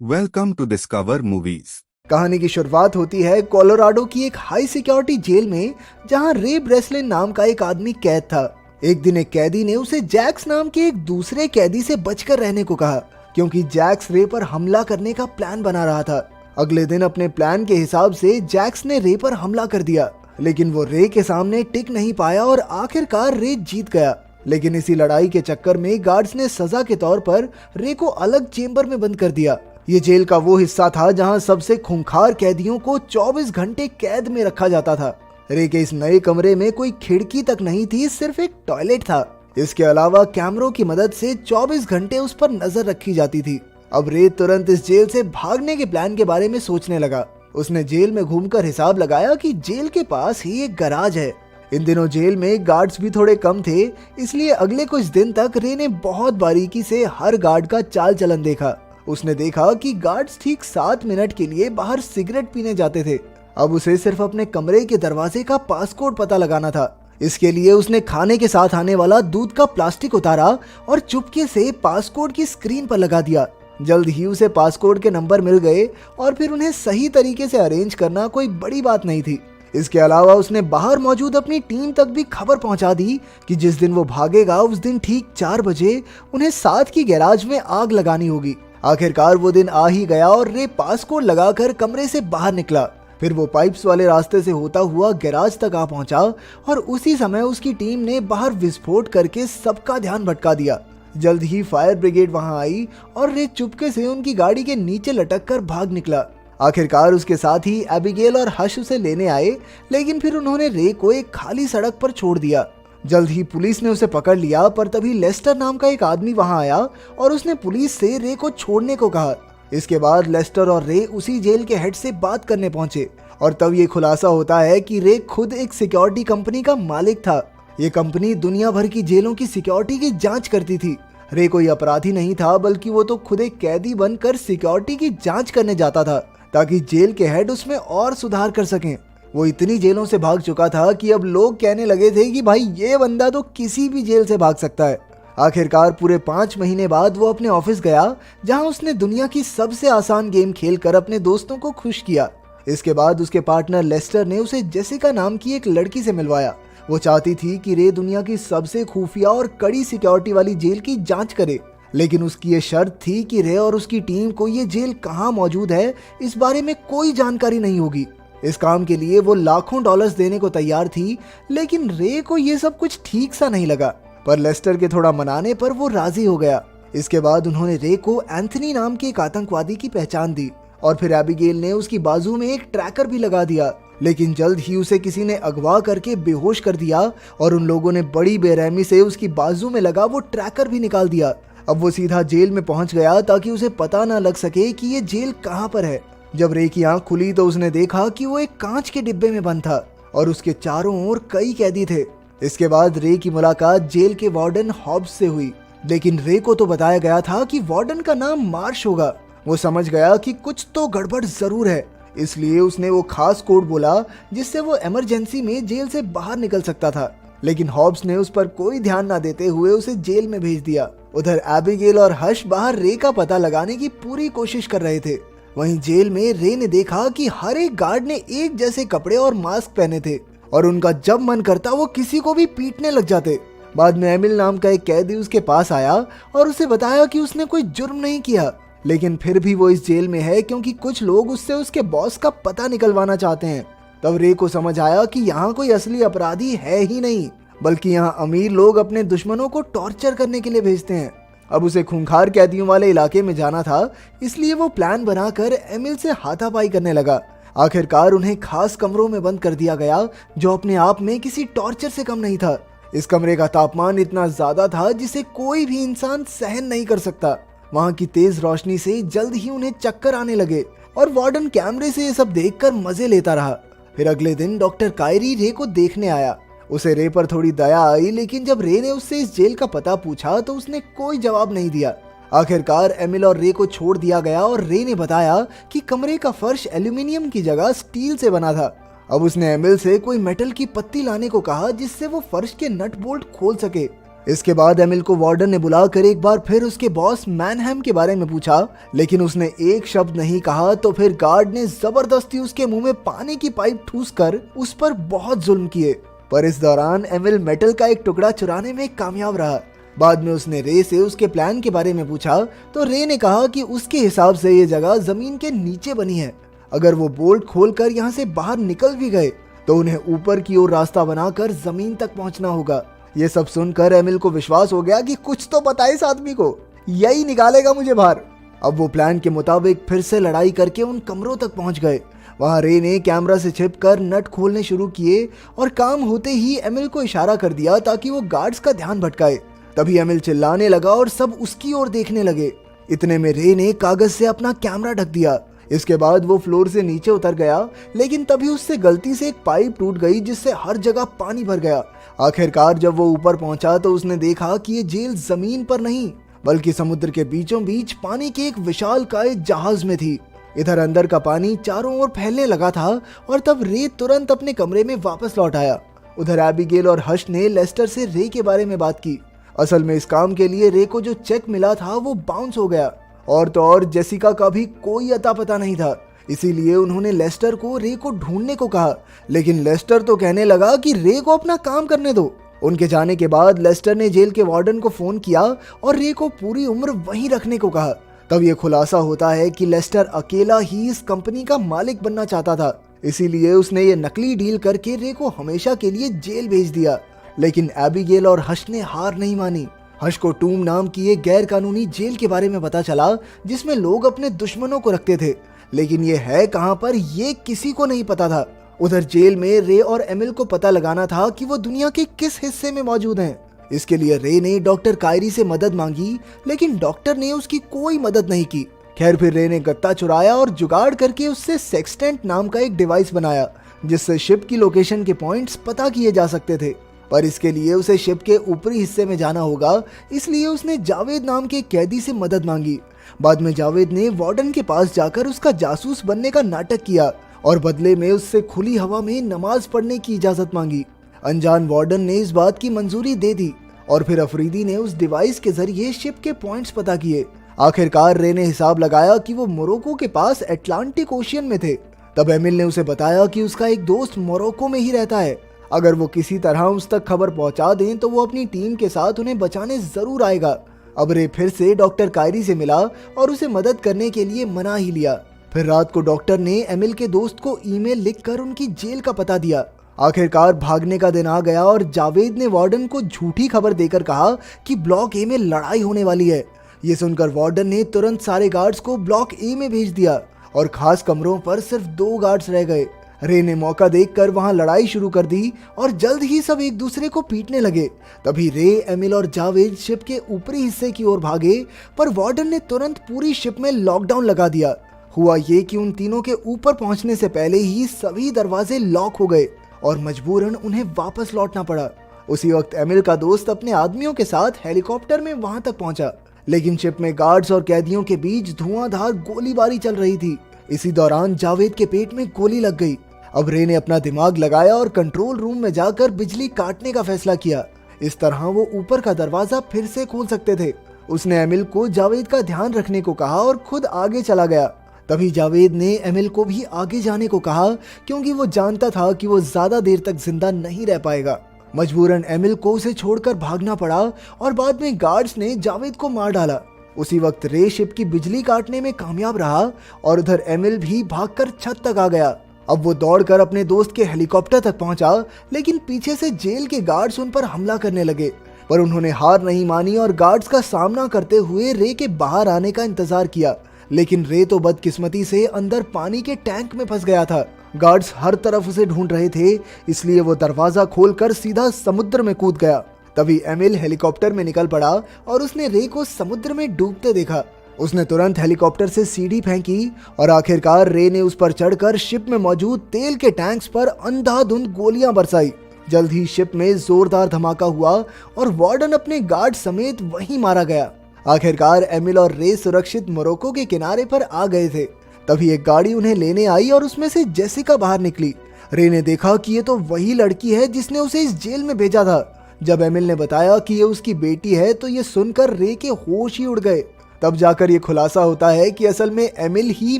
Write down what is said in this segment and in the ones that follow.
Welcome to discover movies. कहानी की शुरुआत होती है कोलोराडो की एक हाई सिक्योरिटी जेल में, जहां रे ब्रेसलिन नाम का एक आदमी कैद था। एक दिन एक कैदी ने उसे जैक्स नाम के एक दूसरे कैदी से बचकर रहने को कहा, क्योंकि जैक्स रे पर हमला करने का प्लान बना रहा था। अगले दिन अपने प्लान के हिसाब से जैक्स ने रे पर हमला कर दिया, लेकिन वो रे के सामने टिक नहीं पाया और आखिरकार रे जीत गया। लेकिन इसी लड़ाई के चक्कर में गार्ड्स ने सजा के तौर पर रे को अलग चेंबर में बंद कर दिया। ये जेल का वो हिस्सा था जहां सबसे खूंखार कैदियों को 24 घंटे कैद में रखा जाता था। रे के इस नए कमरे में कोई खिड़की तक नहीं थी, सिर्फ एक टॉयलेट था। इसके अलावा कैमरों की मदद से 24 घंटे उस पर नजर रखी जाती थी। अब रे तुरंत इस जेल से भागने के प्लान के बारे में सोचने लगा। उसने जेल में घूमकर हिसाब लगाया कि जेल के पास ही एक गैराज है। इन दिनों जेल में गार्ड्स भी थोड़े कम थे, इसलिए अगले कुछ दिन तक रे ने बहुत बारीकी से हर गार्ड का चाल चलन देखा। उसने देखा कि गार्ड्स ठीक 7 मिनट के लिए बाहर सिगरेट पीने जाते थे। अब उसे सिर्फ अपने कमरे के दरवाजे का पासकोड पता लगाना था। इसके लिए उसने खाने के साथ आने वाला दूध का प्लास्टिक उतारा और चुपके से पासकोड की स्क्रीन पर लगा दिया। जल्द ही उसे पासकोड के नंबर मिल गए और फिर उन्हें सही तरीके से अरेंज करना कोई बड़ी बात नहीं थी। इसके अलावा उसने बाहर मौजूद अपनी टीम तक भी खबर पहुंचा दी कि जिस दिन वो भागेगा उस दिन ठीक 4 बजे उन्हें साथ की गैराज में आग लगानी होगी। आखिरकार वो दिन आ ही गया और रे पासकोड लगाकर कमरे से बाहर निकला। फिर वो पाइप्स वाले रास्ते से होता हुआ गैराज तक आ पहुंचा और उसी समय उसकी टीम ने बाहर विस्फोट करके सबका ध्यान भटका दिया। जल्द ही फायर ब्रिगेड वहां आई और रे चुपके से उनकी गाड़ी के नीचे लटक कर भाग निकला। आखिरकार उसके साथ ही एबिगेल और हश उसे लेने आए, लेकिन फिर उन्होंने रे को एक खाली सड़क पर छोड़ दिया। जल्द ही पुलिस ने उसे पकड़ लिया, पर तभी लेस्टर नाम का एक आदमी वहां आया और उसने पुलिस से रे को छोड़ने को कहा। इसके बाद लेस्टर और रे उसी जेल के हेड से बात करने पहुंचे और तब ये खुलासा होता है कि रे खुद एक सिक्योरिटी कंपनी का मालिक था। ये कंपनी दुनिया भर की जेलों की सिक्योरिटी की जांच करती थी। रे कोई अपराधी नहीं था, बल्कि वो तो खुद एक कैदी बनकर सिक्योरिटी की जांच करने जाता था, ताकि जेल के हेड उसमें और सुधार कर सकें। वो इतनी जेलों से भाग चुका था कि अब लोग कहने लगे थे कि भाई ये बंदा तो किसी भी जेल से भाग सकता है। आखिरकार पूरे 5 महीने बाद वो अपने ऑफिस गया, जहां उसने दुनिया की सबसे आसान गेम खेलकर अपने दोस्तों को खुश किया। इसके बाद उसके पार्टनर लेस्टर ने उसे जेसिका नाम की एक लड़की से मिलवाया। वो चाहती थी कि रे दुनिया की सबसे खुफिया और कड़ी सिक्योरिटी वाली जेल की जांच करे, लेकिन उसकी ये शर्त थी कि रे और उसकी टीम को ये जेल कहाँ मौजूद है इस बारे में कोई जानकारी नहीं होगी। इस काम के लिए वो लाखों डॉलर्स देने को तैयार थी, लेकिन रे को ये सब कुछ ठीक सा नहीं लगा। पर लेस्टर के थोड़ा मनाने पर वो राजी हो गया। इसके बाद उन्होंने रे को एंथनी नाम के एक आतंकवादी की पहचान दी और फिर एबिगेल ने उसकी बाजू में एक ट्रैकर भी लगा दिया, लेकिन जल्द ही उसे किसी ने अगवा करके बेहोश कर दिया और उन लोगों ने बड़ी बेरहमी से उसकी बाजू में लगा वो ट्रैकर भी निकाल दिया। अब वो सीधा जेल में पहुंच गया ताकि उसे पता ना लग सके कि ये जेल कहाँ पर है। जब रे की आंख खुली तो उसने देखा कि वो एक कांच के डिब्बे में बंद था और उसके चारों ओर कई कैदी थे। इसके बाद रे की मुलाकात जेल के वार्डन हॉब्स से हुई, लेकिन रे को तो बताया गया था कि वार्डन का नाम मार्श होगा। वो समझ गया कि कुछ तो गड़बड़ जरूर है, इसलिए उसने वो खास कोड बोला जिससे वो इमरजेंसी में जेल से बाहर निकल सकता था। लेकिन हॉब्स ने उस पर कोई ध्यान ना देते हुए उसे जेल में भेज दिया। उधर एबिगेल और हश बाहर रे का पता लगाने की पूरी कोशिश कर रहे थे। वहीं जेल में रे ने देखा कि हर एक गार्ड ने एक जैसे कपड़े और मास्क पहने थे और उनका जब मन करता वो किसी को भी पीटने लग जाते। बाद में एमिल नाम का एक कैदी उसके पास आया और उसे बताया कि उसने कोई जुर्म नहीं किया, लेकिन फिर भी वो इस जेल में है क्योंकि कुछ लोग उससे उसके बॉस का पता निकलवाना चाहते हैं। तब रे को समझ आया कि यहाँ कोई असली अपराधी है ही नहीं, बल्कि यहाँ अमीर लोग अपने दुश्मनों को टॉर्चर करने के लिए भेजते हैं। अब उसे खूंखार कैदियों वाले इलाके में जाना था, इसलिए वो प्लान बनाकर एमिल से हाथापाई करने लगा। आखिरकार उन्हें खास कमरों में बंद कर दिया गया, जो अपने आप में किसी टॉर्चर से कम नहीं था। इस कमरे का तापमान इतना ज्यादा था जिसे कोई भी इंसान सहन नहीं कर सकता। वहाँ की तेज रोशनी से जल्द ही उन्हें चक्कर आने लगे और वार्डन कैमरे से ये सब देखकर मजे लेता रहा। फिर अगले दिन डॉक्टर कायरी रे को देखने आया। उसे रे पर थोड़ी दया आई, लेकिन जब रे ने उससे इस जेल का पता पूछा तो उसने कोई जवाब नहीं दिया। आखिरकार एमिल और रे को छोड़ दिया गया और रे ने बताया कि कमरे का फर्श एल्यूमिनियम की जगह स्टील से बना था। अब उसने एमिल से कोई मेटल की पत्ती लाने को कहा जिससे वो फर्श के नट बोल्ट खोल सके। इसके बाद एमिल को वार्डन ने बुलाकर एक बार फिर उसके बॉस मैनहम के बारे में पूछा, लेकिन उसने एक शब्द नहीं कहा तो फिर गार्ड ने जबरदस्ती उसके मुंह में पानी की पाइप ठूसकर उस पर बहुत जुल्म किए। पर इस दौरान एमिल मेटल का एक टुकड़ा चुराने में कामयाब रहा। बाद में उसने रे से उसके प्लान के बारे में पूछा तो रे ने कहा कि उसके हिसाब से ये जगह जमीन के नीचे बनी है। अगर वो बोल्ट खोलकर यहाँ से बाहर निकल भी गए तो उन्हें ऊपर की ओर रास्ता बनाकर जमीन तक पहुंचना होगा। ये सब सुनकर एमिल को विश्वास हो गया कि कुछ तो पता है इस आदमी को, यही निकालेगा मुझे बाहर। अब वो प्लान के मुताबिक फिर से लड़ाई करके उन कमरों तक पहुंच गए। वहां रे ने कैमरा से छिपकर नट खोलने शुरू किए और काम होते ही एमिल को इशारा कर दिया ताकि वो गार्ड्स का ध्यान भटकाए। तभी एमिल चिल्लाने लगा और सब उसकी ओर देखने लगे। इतने में रे ने कागज से अपना कैमरा ढक दिया। इसके बाद वो फ्लोर से नीचे उतर गया, लेकिन तभी उससे गलती से एक पाइप टूट गई जिससे हर जगह पानी भर गया। आखिरकार जब वो ऊपर पहुंचा तो उसने देखा कि ये जेल जमीन पर नहीं बल्कि समुद्र के बीचों बीच पानी के एक विशालकाय जहाज में थी। इधर अंदर का पानी चारों ओर फैलने लगा था और तब रे तुरंत अपने कमरे में वापस लौट आया। उधर एबिगेल और हश ने लेस्टर से रे के बारे में बात की। असल में इस काम के लिए रे को जो चेक मिला था वो बाउंस हो गया और तो और जेसिका का भी कोई अता पता नहीं था। इसीलिए उन्होंने लेस्टर को रे को ढूंढने को कहा, लेकिन लेस्टर तो कहने लगा कि रे को अपना काम करने दो। उनके जाने के बाद लेस्टर ने जेल के वार्डन को फोन किया और रे को पूरी उम्र वहीं रखने को कहा। तब ये खुलासा होता है कि लेस्टर अकेला ही इस कंपनी का मालिक बनना चाहता था, इसीलिए उसने ये नकली डील करके रे को हमेशा के लिए जेल भेज दिया। लेकिन एबिगेल और हश ने हार नहीं मानी। हश को टूम नाम की एक गैर कानूनी जेल के बारे में पता चला जिसमें लोग अपने दुश्मनों को रखते थे, लेकिन ये है कहां पर ये किसी को नहीं पता था। उधर जेल में रे और एमिल को पता लगाना था कि वो दुनिया के किस हिस्से में मौजूद हैं। इसके लिए रे ने डॉक्टर कायरी से मदद मांगी, लेकिन डॉक्टर ने उसकी कोई मदद नहीं की। खैर फिर रे ने गत्ता चुराया और जुगाड़ करके उससे सेक्सटेंट नाम का एक डिवाइस बनाया जिससे शिप की लोकेशन के पॉइंट्स पता किए जा सकते थे। पर इसके लिए उसे शिप के ऊपरी हिस्से में जाना होगा, इसलिए उसने जावेद नाम के कैदी से मदद मांगी। बाद में जावेद ने वार्डन के पास जाकर उसका जासूस बनने का नाटक किया और बदले में उससे खुली हवा में नमाज पढ़ने की इजाजत मांगी। अनजान वार्डन ने इस बात की मंजूरी दे दी और फिर अफरीदी ने उस डिवाइस के जरिए शिप के पॉइंट्स पता किए। आखिरकार रे ने हिसाब लगाया कि वो मोरक्को के पास अटलांटिक ओशियन में थे। तब एमिल ने उसे बताया कि उसका एक दोस्त मोरक्को में ही रहता है, अगर वो किसी तरह उस तक खबर पहुंचा दें तो वो अपनी टीम के साथ उन्हें बचाने जरूर आएगा। अब रे फिर से डॉक्टर कायरी से मिला और उसे मदद करने के लिए मना ही लिया। फिर रात को डॉक्टर ने एमिल के दोस्त को ईमेल लिखकर उनकी जेल का पता दिया। आखिरकार भागने का दिन आ गया और जावेद ने वार्डन को झूठी खबर देकर कहा कि ब्लॉक ए में लड़ाई होने वाली है। ये सुनकर वार्डन ने तुरंत सारे गार्ड्स को ब्लॉक ए में भेज दिया और खास कमरों पर सिर्फ 2 गार्ड्स रह गए। रे ने मौका देखकर वहां लड़ाई शुरू कर दी और जल्द ही सब एक दूसरे को पीटने लगे। तभी रे, एमिल और जावेद शिप के ऊपरी हिस्से की ओर भागे, पर वार्डन ने तुरंत पूरी शिप में लॉकडाउन लगा दिया। हुआ ये कि उन तीनों के ऊपर पहुंचने से पहले ही सभी दरवाजे लॉक हो गए और मजबूरन उन्हें वापस लौटना पड़ा। उसी वक्त एमिल का दोस्त अपने आदमियों के साथ हेलीकॉप्टर में वहां तक पहुंचा, लेकिन शिप में गार्ड्स और कैदियों के बीच धुआंधार गोलीबारी चल रही थी। इसी दौरान जावेद के पेट में गोली लग गई। अब रे ने अपना दिमाग लगाया और कंट्रोल रूम में जाकर बिजली काटने का फैसला किया। इस तरह वो ऊपर का दरवाजा फिर से खोल सकते थे। उसने एमिल को जावेद का ध्यान रखने को कहा और खुद आगे चला गया। तभी जावेद ने एमिल को भी आगे जाने को कहा, क्योंकि वो जानता था कि वो ज्यादा देर तक जिंदा नहीं रह पाएगा। मजबूरन एमिल को उसे छोड़कर भागना पड़ा और बाद में गार्ड्स ने जावेद को मार डाला। उसी वक्त रे शिप की बिजली काटने में कामयाब रहा और उधर एमिल भी भागकर छत तक आ गया। अब वो दौड़कर अपने दोस्त के हेलीकॉप्टर तक पहुंचा, लेकिन पीछे से जेल के गार्ड्स उन पर हमला करने लगे। पर उन्होंने हार नहीं मानी और गार्ड्स का सामना करते हुए रे के बाहर आने का इंतजार किया। लेकिन रे तो बदकिस्मती से अंदर पानी के टैंक में फंस गया था। गार्ड्स हर तरफ उसे ढूंढ रहे थे, इसलिए वो दरवाजा खोलकर सीधा समुद्र में कूद गया। तभी एमिल हेलीकॉप्टर में निकल पड़ा और उसने रे को समुद्र में डूबते देखा। उसने तुरंत हेलीकॉप्टर से सीढ़ी फेंकी और आखिरकार रे ने उस पर चढ़कर शिप में मौजूद तेल के टैंक्स पर अंधाधुंध गोलियां बरसाई। जल्द ही शिप में जोरदार धमाका हुआ और वार्डन अपने गार्ड समेत वहीं मारा गया। आखिरकार एमिल और रे सुरक्षित मोरक्को के किनारे पर आ गए थे। तभी एक गाड़ी उन्हें लेने आई और उसमें से जेसिका बाहर निकली। रे ने देखा कि ये तो वही लड़की है जिसने उसे इस जेल में भेजा था। जब एमिल ने बताया कि ये उसकी बेटी है तो ये सुनकर रे के होश ही उड़ गए। तब जाकर ये खुलासा होता है कि असल में एमिल ही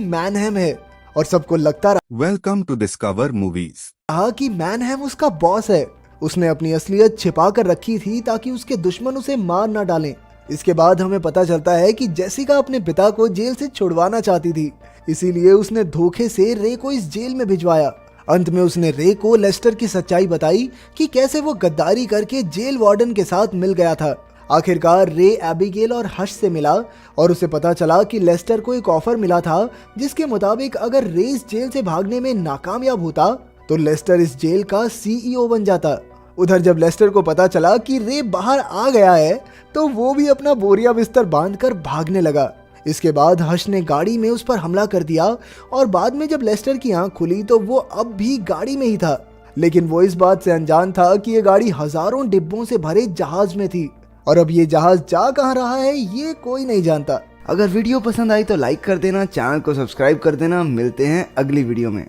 मैनहम है और सबको लगता Welcome to Discover Movies. रहा कि मैनहम उसका बॉस है। उसने अपनी असलियत छिपा कर रखी थी ताकि उसके दुश्मन उसे मार ना डालें। इसके बाद हमें पता चलता है कि जेसिका अपने पिता को जेल से छुड़वाना चाहती थी, इसीलिए उसने धोखे से रे को इस जेल में भिजवाया। अंत में उसने रे को लेस्टर की सच्चाई बताई कि कैसे वो गद्दारी करके जेल वार्डन के साथ मिल गया था। आखिरकार रे एबिगेल और हश से मिला और उसे पता चला कि लेस्टर को एक ऑफर मिला था जिसके मुताबिक अगर रे इस जेल से भागने में नाकामयाब होता तो लेस्टर इस जेल का सीईओ बन जाता। उधर जब लेस्टर को पता चला कि रे बाहर आ गया है तो वो भी अपना बोरिया बिस्तर बांधकर भागने लगा। इसके बाद हश ने गाड़ी में उस पर हमला कर दिया और बाद में जब लेस्टर की आंख खुली तो वो अब भी गाड़ी में ही था, लेकिन वो इस बात से अनजान था कि ये गाड़ी हजारों डिब्बों से भरे जहाज में थी और अब ये जहाज जा कहाँ रहा है ये कोई नहीं जानता। अगर वीडियो पसंद आई तो लाइक कर देना, चैनल को सब्सक्राइब कर देना। मिलते हैं अगली वीडियो में।